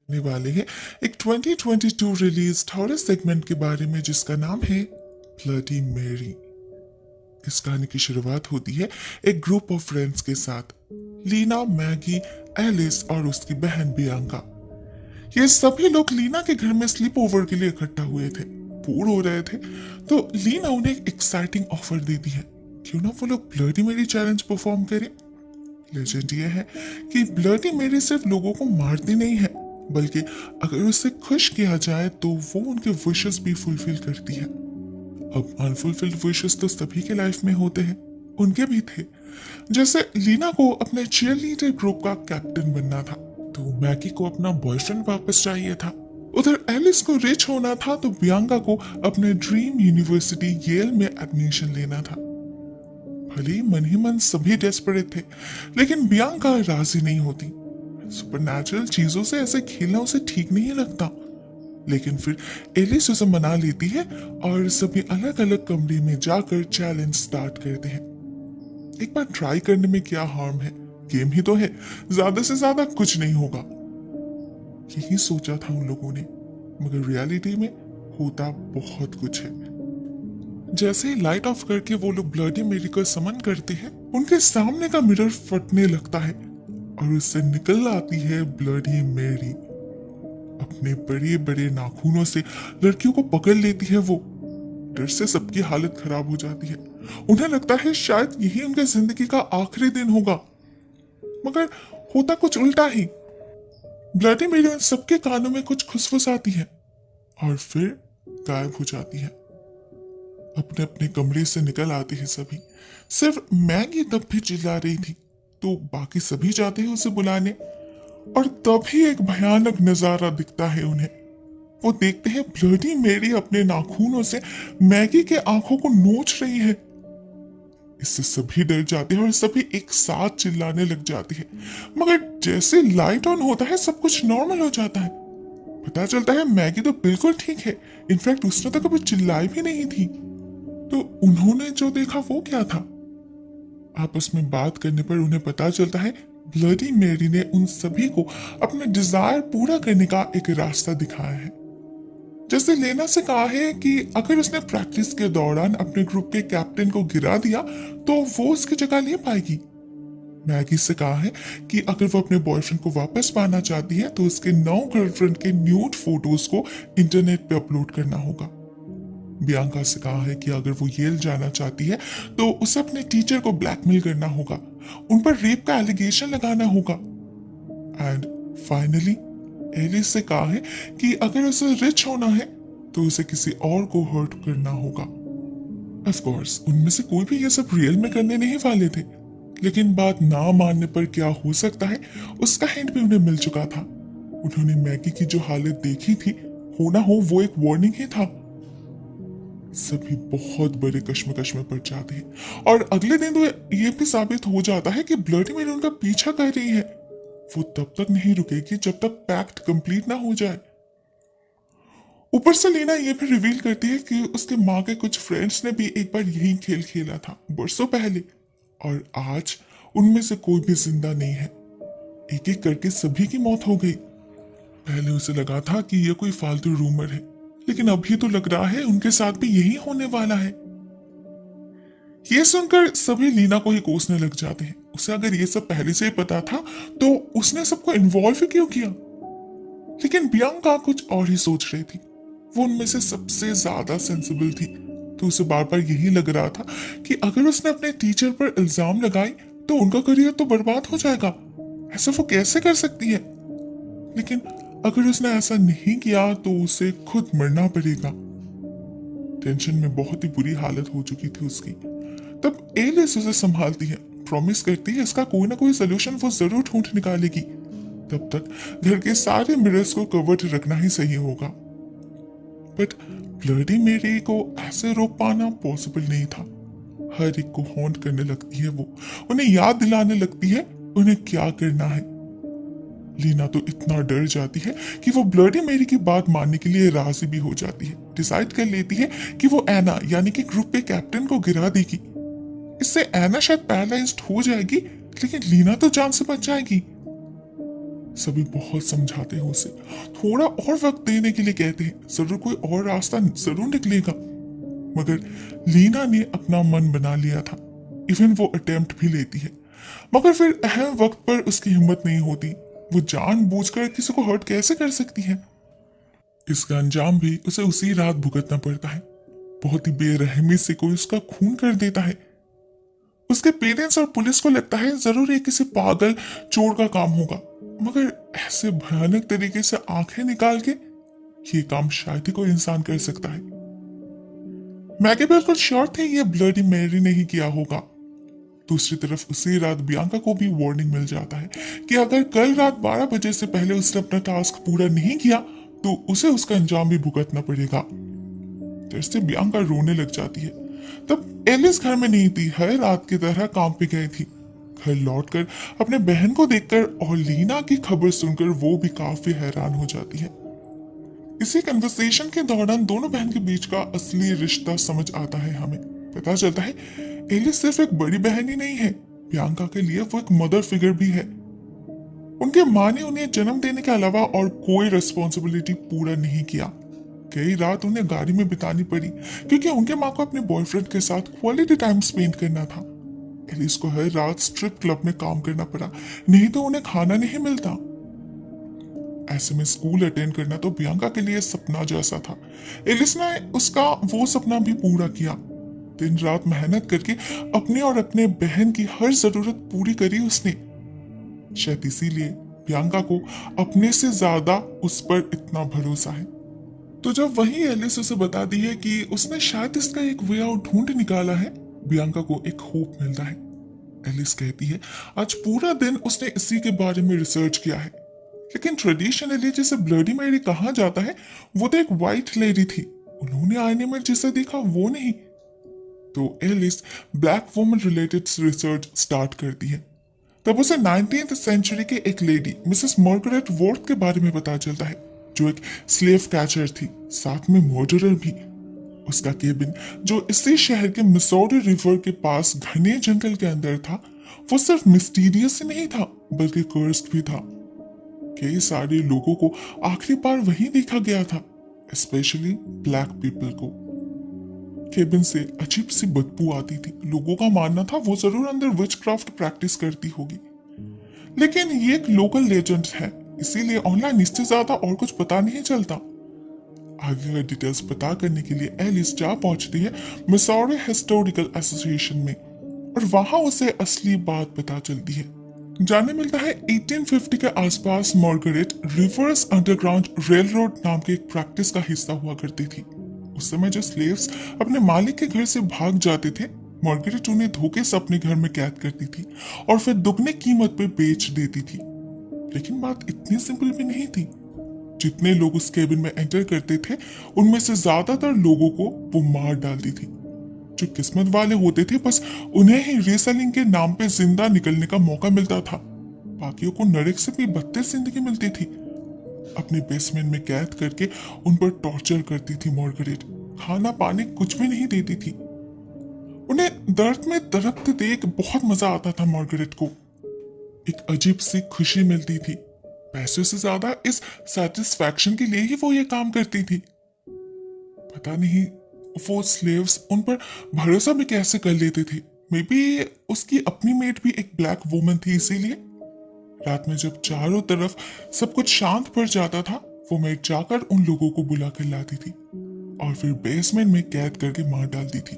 करने वाले हैं एक 2022 रिलीज हॉरर सेगमेंट के बारे में जिसका नाम है ब्लडी मैरी। इस कहानी की शुरुआत होती है एक ग्रुप ऑफ फ्रेंड्स के साथ, लीना, मैगी, एलिस और उसकी बहन बियांका। ये सभी लोग लीना के घर में स्लीप ओवर के लिए इकट्ठा हुए थे। बोर हो रहे थे तो लीना उन्हें एक एक्साइटिंग ऑफर देती है, क्यों ना वो लोग ब्लडी मैरी चैलेंज परफॉर्म करें। लेजेंड ये है कि ब्लडी मैरी सिर्फ लोगों को मारती नहीं है, बल्कि अगर उसे खुश किया जाए तो वो उनके विशेस भी फुलफिल करती है। अब अनफुलफिल्ड विशेस तो सभी के लाइफ में होते हैं, उनके भी थे। जैसे लीना को अपने चीयर लीडर ग्रुप का कैप्टन बनना था, तो मैगी को अपना बॉयफ्रेंड वापस चाहिए था। उधर एलिस को रिच होना था, तो बियांका को अपने ड्रीम यूनिवर्सिटी येल में एडमिशन लेना था। भले ही मन सभी डेस्परेट थे, लेकिन बियांका राजी नहीं होती। सुपरनैचुरल चीजों से ऐसे खेलना उसे ठीक नहीं लगता। लेकिन फिर एलिस उसे मना लेती है और सभी अलग अलग कमरे में जाकर चैलेंज स्टार्ट करते हैं। एक बार ट्राई करने में क्या हार्म है, गेम ही तो है, ज्यादा से ज्यादा कुछ नहीं होगा। यही सोचा था उन लोगों ने, मगर रियलिटी में होता बहुत कुछ है। जैसे ही लाइट ऑफ करके वो लोग ब्लडी मैरी को समन करते हैं, उनके सामने का मिरर फटने लगता है और उससे निकल आती है ब्लडी मैरी। अपने बड़े बड़े नाखूनों से लड़कियों को पकड़ लेती है वो। डर से सबकी हालत खराब हो जाती है। उन्हें लगता है शायद यही उनके जिंदगी का आखिरी दिन होगा, मगर होता कुछ उल्टा ही। ब्लडी मैरी उन सबके कानों में कुछ खुसफुसाती है और फिर गायब हो जाती है। अपने अपने कमरे से निकल आते हैं सभी। सिर्फ मैगी तब भी चिल्ला रही थी, तो बाकी सभी जाते हैं उसे बुलाने। और तभी एक भयानक नजारा दिखता है उन्हें। वो देखते हैं ब्लडी मैरी अपने नाखूनों से मैगी के आंखों को नोच रही है। इससे सभी डर जाते हैं और सभी एक साथ चिल्लाने लग जाते हैं। मगर जैसे लाइट ऑन होता है सब कुछ नॉर्मल हो जाता है। पता चलता है मैगी तो बिल्कुल ठीक है, इनफैक्ट उसने तो कभी चिल्लाई भी नहीं थी। तो उन्होंने जो देखा वो क्या था? आपस में बात करने पर उन्हें पता चलता है ब्लडी मैरी ने उन सभी को अपना डिजायर पूरा करने का एक रास्ता दिखाया है। जैसे लेना से कहा है कि अगर उसने प्रैक्टिस के दौरान अपने ग्रुप के कैप्टन को गिरा दिया तो वो उसकी जगह ले पाएगी। मैगी से कहा है कि अगर वो अपने बॉयफ्रेंड को वापस पाना चाहती है तो उसके नौ गर्लफ्रेंड के न्यूड फोटोज को इंटरनेट पे अपलोड करना होगा। बियांका से कहा है कि अगर वो येल जाना चाहती है तो उसे अपने टीचर को ब्लैकमेल करना होगा, उन पर रेप का एलिगेशन लगाना होगा। एंड फाइनली एलिस से कहा है कि अगर उसे रिच होना है तो उसे किसी और को हर्ट करना होगा। ऑफ कोर्स उनमें से कोई भी ये सब रियल में करने नहीं वाले थे, लेकिन बात ना मानने पर क्या हो सकता है उसका हिंट भी उन्हें मिल चुका था। उन्होंने मैगी की जो हालत देखी थी, हो ना हो वो एक वार्निंग ही था। सभी बहुत बड़े कश्मकश में पड़ जाते हैं और अगले दिन तो ये भी साबित हो जाता है कि ब्लडी मैरी उनका पीछा कर रही है। वो तब तक नहीं रुकेगी जब तक पैक्ट कंप्लीट ना हो जाए। ऊपर से लीना ये भी रिवील करती है कि उसके माँ के कुछ फ्रेंड्स ने भी एक बार यही खेल खेला था बरसों पहले, और आज उनमें से कोई भी जिंदा नहीं है। एक एक करके सभी की मौत हो गई। पहले उसे लगा था कि यह कोई फालतू रूमर है, लेकिन अभी तो लग रहा है उनके साथ भी यही होने वाला है। ये सुनकर सभी लीना को ही कोसने लग जाते हैं। उसे अगर ये सब पहले से ही पता था तो उसने सबको इन्वॉल्व क्यों किया? लेकिन बियांका कुछ और ही सोच रही थी। वो उनमें से सबसे ज्यादा सेंसिबल थी, तो उसे बार बार यही लग रहा था कि अगर उसने अपने टीचर पर इल्जाम लगाई तो उनका करियर तो बर्बाद हो जाएगा। ऐसा वो कैसे कर सकती है? लेकिन अगर उसने ऐसा नहीं किया तो उसे खुद मरना पड़ेगा। टेंशन में बहुत ही बुरी हालत हो चुकी थी उसकी। तब एलिस उसे संभालती है, प्रॉमिस करती है इसका कोई ना कोई सोल्यूशन वो जरूर ढूंढ निकालेगी। तब तक घर के सारे मिरर्स को कवर्ड रखना ही सही होगा। बट ब्लडी मैरी को ऐसे रोक पाना पॉसिबल नहीं था। हर एक को हॉन्ट करने लगती है वो, उन्हें याद दिलाने लगती है उन्हें क्या करना है। लीना तो इतना डर जाती है कि वो ब्लडी मैरी की बात मानने के लिए राजी भी हो जाती है। डिसाइड कर लेती है कि वो एना यानी कि ग्रुप के कैप्टन को गिरा देगी। इससे एना शायद पैरालाइज्ड हो जाएगी, लेकिन लीना तो जान से बच जाएगी। सभी बहुत समझाते हैं उसे, थोड़ा और वक्त देने के लिए कहते हैं, जरूर कोई और रास्ता जरूर निकलेगा। मगर लीना ने अपना मन बना लिया था। इवन वो अटेम्प्ट भी लेती है, मगर फिर अहम वक्त पर उसकी हिम्मत नहीं होती। वो जानबूझकर किसी को हर्ट कैसे कर सकती है। इसका अंजाम भी उसे उसी रात भुगतना पड़ता है। बहुत ही बेरहमी से कोई उसका खून कर देता है। उसके पेरेंट्स और पुलिस को लगता है जरूर ये किसी पागल चोर का काम होगा, मगर ऐसे भयानक तरीके से आंखें निकाल के ये काम शायद ही कोई इंसान कर सकता है। मैगी बिल्कुल श्योर थे ये ब्लडी मैरी ने ही किया होगा। दूसरी तरफ उसी रात बियांका को भी वार्निंग मिल जाता है कि अगर कल रात 12 बजे से पहले उसने अपना टास्क पूरा नहीं किया तो उसे उसका अंजाम भी भुगतना पड़ेगा। जैसे बियांका रोने लग जाती है। तब एलिस घर में नहीं थी, हर रात की तरह काम पे गई थी। घर लौटकर अपने बहन को देखकर और लीना की खबर सुनकर वो भी काफी हैरान हो जाती है। इसी कन्वर्सेशन के दौरान दोनों बहन के बीच का असली रिश्ता समझ आता है। हमें पता चलता है एलिस सिर्फ एक बड़ी बहन ही नहीं है, बियांका के लिए वो एक मदर फिगर भी है। उनके माँ ने उन्हें जन्म देने के अलावा और कोई रिस्पॉन्सिबिलिटी पूरा नहीं किया। कई रात उन्हें गाड़ी में बितानी पड़ी क्योंकि उनके माँ को अपने बॉयफ्रेंड के साथ क्वालिटी टाइम स्पेंड करना था। एलिस को हर रात स्ट्रिप क्लब में काम करना पड़ा, नहीं तो उन्हें खाना नहीं मिलता। ऐसे में स्कूल अटेंड करना तो बियांका के लिए सपना जैसा था। एलिस ने उसका वो सपना भी पूरा किया। दिन रात मेहनत करके अपने और अपने बहन की हर जरूरत पूरी करी उसने। शायद इसीलिए बियांका को अपने से ज्यादा उस पर इतना भरोसा है। तो जब वही एलिस उसे बताती है कि उसने शायद इसका एक वे आउट ढूंढ निकाला है, बियांका को एक होप मिलता है। एलिस कहती है आज पूरा दिन उसने इसी के बारे में रिसर्च किया है, लेकिन ट्रेडिशनली जिसे ब्लडी मैरी कहा जाता है वो तो एक वाइट लेडी थी, उन्होंने आईने में जिसे देखा वो नहीं। तो Alice black woman related research start करती है। तब उसे 19th सेंचुरी के एक लेडी मिसेस मार्गरेट वॉर्थ के बारे में पता चलता है, जो एक स्लेव कैचर थी, साथ में मर्डरर भी। उसका केबिन जो इसी शहर के मिसौरी रिवर के पास घने जंगल के अंदर था, वो सिर्फ मिस्टीरियस ही नहीं था बल्कि कर्स्ड भी था। कई सारे लोगों को आखिरी बार वहीं देखा गया था, स्पेशली ब्लैक पीपल को। केबिन से अजीब सी बदबू आती थी। लोगों का मानना था वो जरूर अंदर विचक्राफ्ट प्रैक्टिस करती होगी, लेकिन ये एक लोकल लेजेंड है, इसीलिए ऑनलाइन इससे ज्यादा और कुछ पता नहीं चलता। आगे का डिटेल्स पता करने के लिए एलिस जा पहुंचती है मिसौरी हिस्टोरिकल एसोसिएशन में, और वहां उसे असली बात पता चलती है। जानने मिलता है 1850 के आसपास मार्गरेट रिवर्स अंडरग्राउंड रेलरोड नाम के एक प्रैक्टिस का हिस्सा हुआ करती थी। उस समय जो स्लेव्स अपने मालिक के घर से भाग जाते थे, मार्गरेट उन्हें धोखे से अपने घर में कैद करती थी और फिर दुगने कीमत पे बेच देती थी। लेकिन बात इतनी सिंपल भी नहीं थी। जितने लोग उस केबिन में एंटर करते थे, उनमें से ज्यादातर लोगों को वो मार डालती थी। जो किस्मत वाले होते थे, बस उन्हें ही रीसेलिंग के नाम पे जिंदा निकलने का मौका मिलता था। बाकियों को नरक से भी बदतर जिंदगी मिलती थी। अपने बेसमेंट में कैद करके उन पर टॉर्चर करती थी मार्गरेट। खाना पानी कुछ भी नहीं देती थी। उन्हें दर्द में तड़पते देख बहुत मजा आता था मार्गरेट को। एक अजीब सी खुशी मिलती थी। पैसों से ज्यादा इस सेटिस्फैक्शन के लिए ही वो ये काम करती थी। पता नहीं वो स्लेव्स उन पर भरोसा भी कैसे कर लेते थे। मे बी उसकी अपनी मेट भी एक ब्लैक वुमन थी, इसीलिए रात में जब चारों तरफ सब कुछ शांत पड़ जाता था, वो मेट जाकर उन लोगों को बुला कर लाती थी और फिर बेसमेंट में कैद करके मार डालती थी।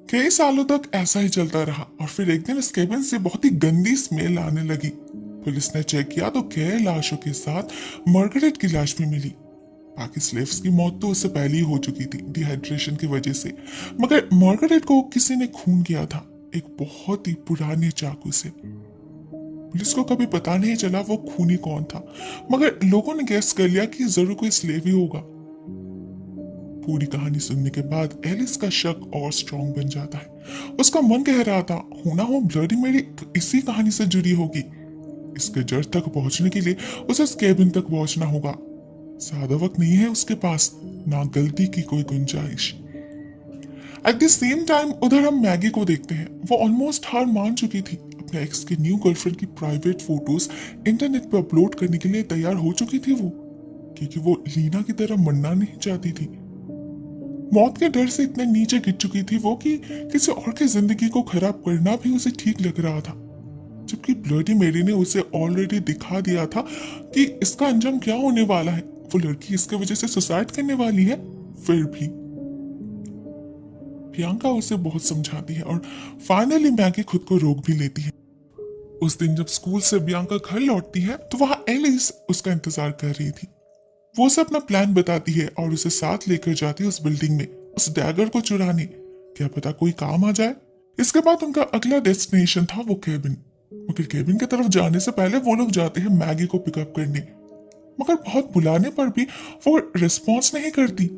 कई सालों तक ऐसा ही चलता रहा और फिर एक दिन इस केबिन से बहुत ही गंदी स्मेल आने लगी। पुलिस ने चेक किया तो कई लाशों के साथ मार्गरेट की लाश भी मिली। बाकी स्लेव्स की मौत तो उससे पहले ही हो चुकी थी डिहाइड्रेशन की वजह से, मगर मार्गरेट को किसी ने खून किया था, एक बहुत ही पुराने चाकू से। पुलिस को कभी पता नहीं चला वो खूनी कौन था, मगर लोगों ने गैस कर लिया कि जरूर कोई स्लेव ही होगा। पूरी कहानी सुनने के बाद एलिस का शक और स्ट्रॉन्ग बन जाता है। उसका मन कह रहा था होना हो ब्लडी मैरी इसी कहानी से जुड़ी होगी। इसके जड़ तक पहुंचने के लिए उसे इस केबिन तक पहुंचना होगा। ज्यादा वक्त नहीं है उसके पास, ना गलती की कोई गुंजाइश। एट द सेम टाइम उधर हम मैगी को देखते हैं। वो ऑलमोस्ट हार मान चुकी थी। अपने एक्स के न्यू गर्लफ्रेंड की प्राइवेट फोटोज इंटरनेट पर अपलोड करने के लिए तैयार हो चुकी थी वो, क्योंकि वो लीना की तरह मरना नहीं चाहती थी। मौत के डर से इतने नीचे गिर चुकी थी वो कि किसी और की जिंदगी को खराब करना भी उसे ठीक लग रहा था, जबकि ब्लडी मेरी ने उसे ऑलरेडी दिखा दिया था कि इसका अंजाम क्या होने वाला है। वो लड़की इसके वजह से सुसाइड करने वाली है। फिर भी प्रियंका उसे बहुत समझाती है और फाइनली मैगी खुद को रोक भी लेती है। उस दिन जब स्कूल से बियांका घर लौटती है तो वहां एलिस उसका इंतजार कर रही थी। वो उसे अपना प्लान बताती है और उसे साथ लेकर जाती है उस बिल्डिंग में उस डैगर को चुराने। क्या पता कोई काम आ जाए। इसके बाद उनका अगला डेस्टिनेशन था वो केबिन। मगर केबिन की तरफ जाने से पहले वो लोग जाते हैं मैगी को पिकअप करने, मगर बहुत बुलाने पर भी वो रिस्पॉन्स नहीं करती।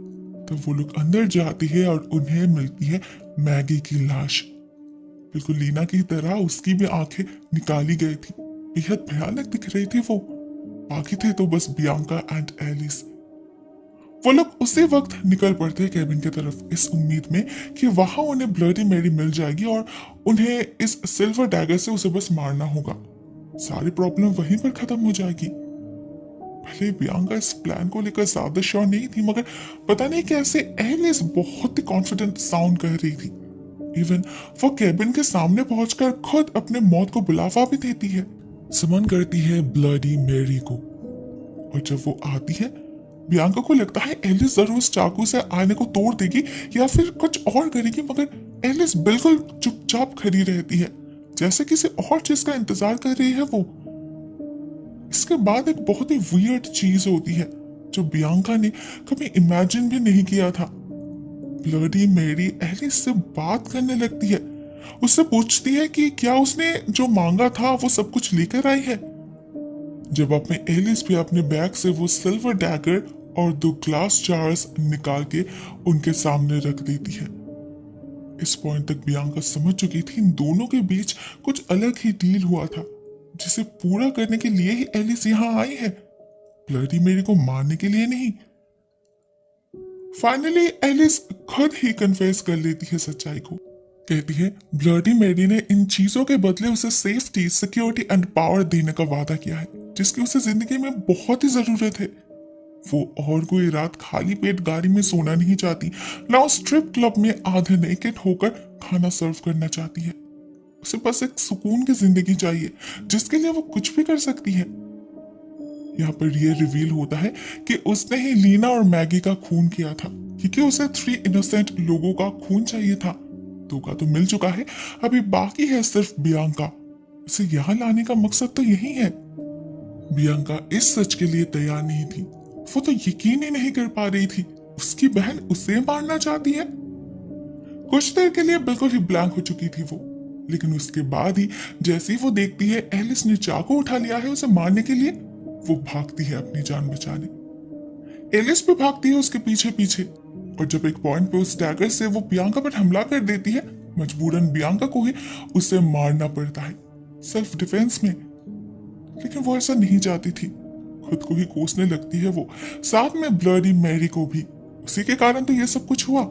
तो वो लोग अंदर जाती है और उन्हें मिलती है मैगी की लाश। बिल्कुल लीना की तरह उसकी भी आंखें निकाली गई थी। बेहद भयानक दिख रही थी वो। बाकी थे तो बस बियांका एंड एलिस। वो लोग उसी वक्त निकल पड़ते हैं केबिन की तरफ इस उम्मीद में कि वहां उन्हें ब्लडी मेरी मिल जाएगी और उन्हें इस सिल्वर डैगर से उसे बस मारना होगा। सारी प्रॉब्लम वहीं पर खत्म हो जाएगी। भले बियांका इस प्लान को लेकर ज्यादा श्योर नहीं थी, मगर पता नहीं कैसे एलिस बहुत ही कॉन्फिडेंट साउंड कर रही थी। इवन वो केबिन के सामने पहुंचकर खुद अपने मौत को बुलावा भी देती है, समन करती है ब्लडी मेरी को। और जब वो आती है बियांका को लगता है एलिस जरूर उस चाकू से आईने को तोड़ देगी या फिर कुछ और करेगी, मगर एलिस बिल्कुल चुपचाप खड़ी रहती है जैसे किसी और चीज का इंतजार कर रही है वो। इसके बाद एक बहुत ही वियर्ड चीज होती है जो बियांका ने कभी इमेजिन भी नहीं किया था। ब्लडी मेरी एलिस से बात करने लगती है। उससे पूछती है कि क्या उसने जो मांगा था वो सब कुछ लेकर आई है। जवाब में एलिस भी अपने बैग से वो सिल्वर डैगर और 2 ग्लास जार्स निकाल के उनके सामने रख देती है। इस पॉइंट तक बियांका समझ चुकी थी इन दोनों के बीच कुछ अलग ही डील हुआ था, जिसे पूरा करने के लिए ही एलिस यहाँ आई है, ब्लडी मेरी को मारने के लिए नहीं। फाइनली एलिस खुद ही कन्फेस कर लेती है सच्चाई को। कहती है ब्लडी मेरी ने इन चीजों के बदले उसे सेफ्टी, सिक्योरिटी एंड पावर देने का वादा किया है, जिसकी उसे जिंदगी में बहुत ही जरूरत है। वो और कोई रात खाली पेट गाड़ी में सोना नहीं चाहती, ना स्ट्रिप क्लब में आधे नेकेड होकर खाना सर्व करना चाहती है। उसे बस एक सुकून की जिंदगी चाहिए जिसके लिए वो कुछ भी कर सकती है। यहाँ पर यह रिवील होता है कि उसने ही लीना और मैगी का खून किया था, क्योंकि उसे 3 इनोसेंट लोगों का खून चाहिए था। 2 का तो मिल चुका है, अभी बाकी है सिर्फ बियांका। उसे यहाँ लाने का मकसद तो यही है। बियांका इस सच के लिए तैयार नहीं थी। वो तो यकीन ही नहीं कर पा रही थी उसकी बहन उसे मारना चाहती है। कुछ देर के लिए बिल्कुल ही ब्लैंक हो चुकी थी वो, लेकिन उसके बाद ही जैसे ही वो देखती है एलिस ने चाकू उठा लिया है उसे मारने के लिए, वो भागती है अपनी जान बचाने। एलिस भी भागती है उसके पीछे पीछे, और जब एक पॉइंट पे उस डैगर से वो बियांका पर हमला कर देती है, मजबूरन बियांका को ही उसे मारना पड़ता है सेल्फ डिफेंस में। लेकिन वो ऐसा नहीं चाहती थी, खुद को ही कोसने लगती है वो, साथ में ब्लडी मेरी को भी। उसी के कारण तो ये सब कुछ हुआ।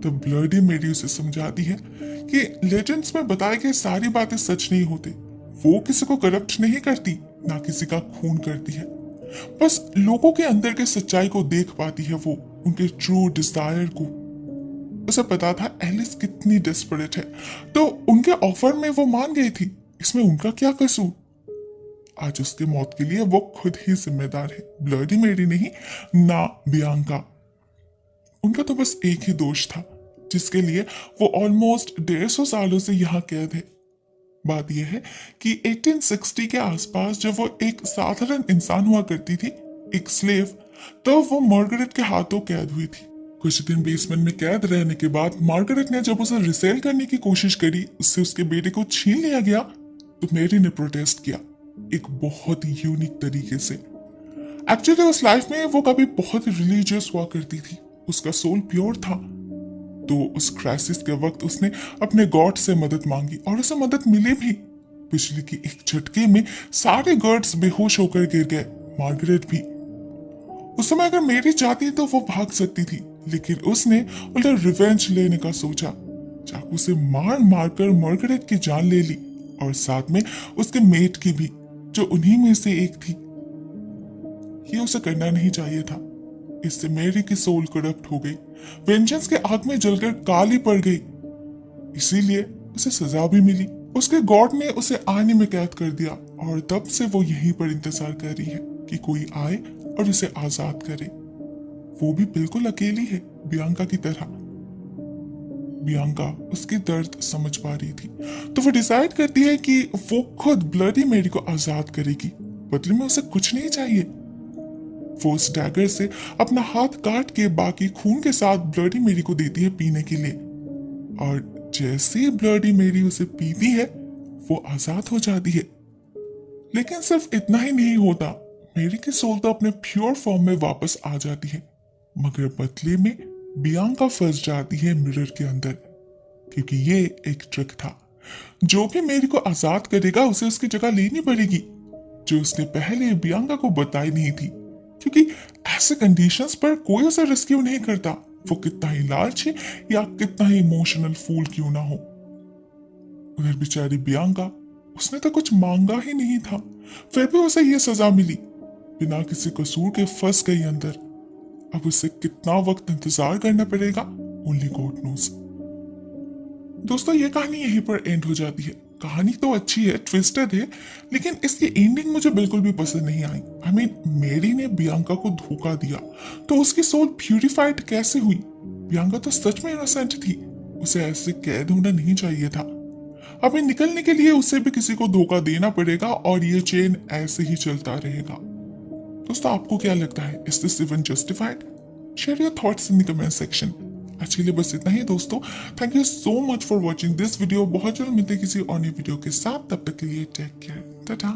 तब ब्लडी मेरी उसे समझाती है कि लेजेंड्स में बताए गए सारी बातें सच नहीं होते। वो किसी को करप्ट नहीं करती, ना किसी का खून करती है। बस लोगों के अंदर के सच्चाई को देख पाती है वो, उनके ट्रू डिजायर को। उसे पता था एलिस कितनी डेस्परेट है, तो उनके ऑफर में वो मान गई थी। इसमें उनका क्या कसूर। आज उसकी मौत के लिए वो खुद ही जिम्मेदार है, ब्लडी मेरी नहीं, ना बियांका। उनका तो बस एक ही दोष था जिसके लिए वो ऑलमोस्ट 150 सालों से यहाँ कैद है। बात यह है कि 1860 के आसपास जब वो एक साधारण इंसान हुआ करती थी, एक स्लेव, तो वो मार्गरेट के हाथों कैद हुई थी। कुछ दिन बेसमेंट में कैद रहने के बाद मार्गरेट ने जब उसे रिसेल करने की कोशिश करी, उससे उसके बेटे को छीन लिया गया, तो मेरी ने प्रोटेस्ट किया एक बहुत ही यूनिक तरीके से। एक्चुअली उस लाइफ में वो कभी बहुत रिलीजियस हुआ करती थी, उसका सोल प्योर था। तो उस क्राइसिस के वक्त उसने अपने गॉड से मदद मांगी और उसे मदद मिली भी। बिजली की एक झटके में सारे गार्ड्स बेहोश होकर गिर गए, मार्गरेट भी। उस समय अगर मेरी चाहती तो वो भाग सकती थी, लेकिन उसने उल्टा रिवेंज लेने का सोचा। चाकू से मार मार कर मार्गरेट की जान ले ली और साथ में उसके मेट की भी, जो उन्हीं में से एक थी। ये उसे करना नहीं चाहिए था। इससे मैरी की सोल करप्ट हो गई, वेंजेंस के आग में जलकर काली पड़ गई। इसीलिए उसे सजा भी मिली। उसके गॉड ने उसे आईने में कैद कर दिया और तब से वो यहीं पर इंतजार कर रही है कि कोई आए और उसे आजाद करे। वो भी बिल्कुल अकेली है, बियांका की तरह। बियांका उसके दर्द समझ पा रही थी, तो वो डिसाइड करती है कि वो खुद ब्लडी मेरी को आजाद करेगी। बदले में उसे कुछ नहीं चाहिए। वो उस डैगर से अपना हाथ काट के बाकी खून के साथ ब्लडी मेरी को देती है पीने के लिए, और जैसे ही ब्लडी मेरी उसे पीती है वो आजाद हो जाती है। लेकिन सिर्फ इतना ही नहीं होता, मेरी की सोल तो अपने प्योर फॉर्म में वापस आ जाती है, मगर बदले में बियांका फंस जाती है मिरर के अंदर, क्योंकि ये एक ट्रिक था। जो भी मेरी को आजाद करेगा उसे उसकी जगह लेनी पड़ेगी, जो उसने पहले बियांका को बताई नहीं थी, क्योंकि ऐसे कंडीशंस पर कोई उसे रेस्क्यू नहीं करता, वो कितना ही लालची या कितना ही इमोशनल फूल क्यों ना हो। उधर बेचारी बियांका, उसने तो कुछ मांगा ही नहीं था, फिर भी उसे ये सजा मिली। बिना किसी कसूर के फंस गई अंदर। अब उसे कितना वक्त इंतजार करना पड़ेगा, ओनली गॉड नोस। दोस्तों, ये कहानी यहीं पर एंड हो जाती है। कहानी तो अच्छी है, ट्विस्टेड है, लेकिन इसकी एंडिंग मुझे बिल्कुल भी पसंद नहीं आई। आई मीन, मेरी ने बियांका को धोखा दिया तो उसकी सोल प्यूरिफाइड कैसे हुई? बियांका तो सच में इनोसेंट थी, उसे ऐसे कैद होना नहीं चाहिए था। हमें निकलने के लिए उसे भी किसी को धोखा देना पड़ेगा और ये चेन ऐसे ही चलता रहेगा। दोस्तों, आपको क्या लगता है? Is this even justified? Share your thoughts in the comment section. आज के लिए बस इतना ही दोस्तों। Thank you so much for watching this video. बहुत जल्द मिलते किसी और नई वीडियो के साथ, तब तक के लिए टेक केयर, टाटा।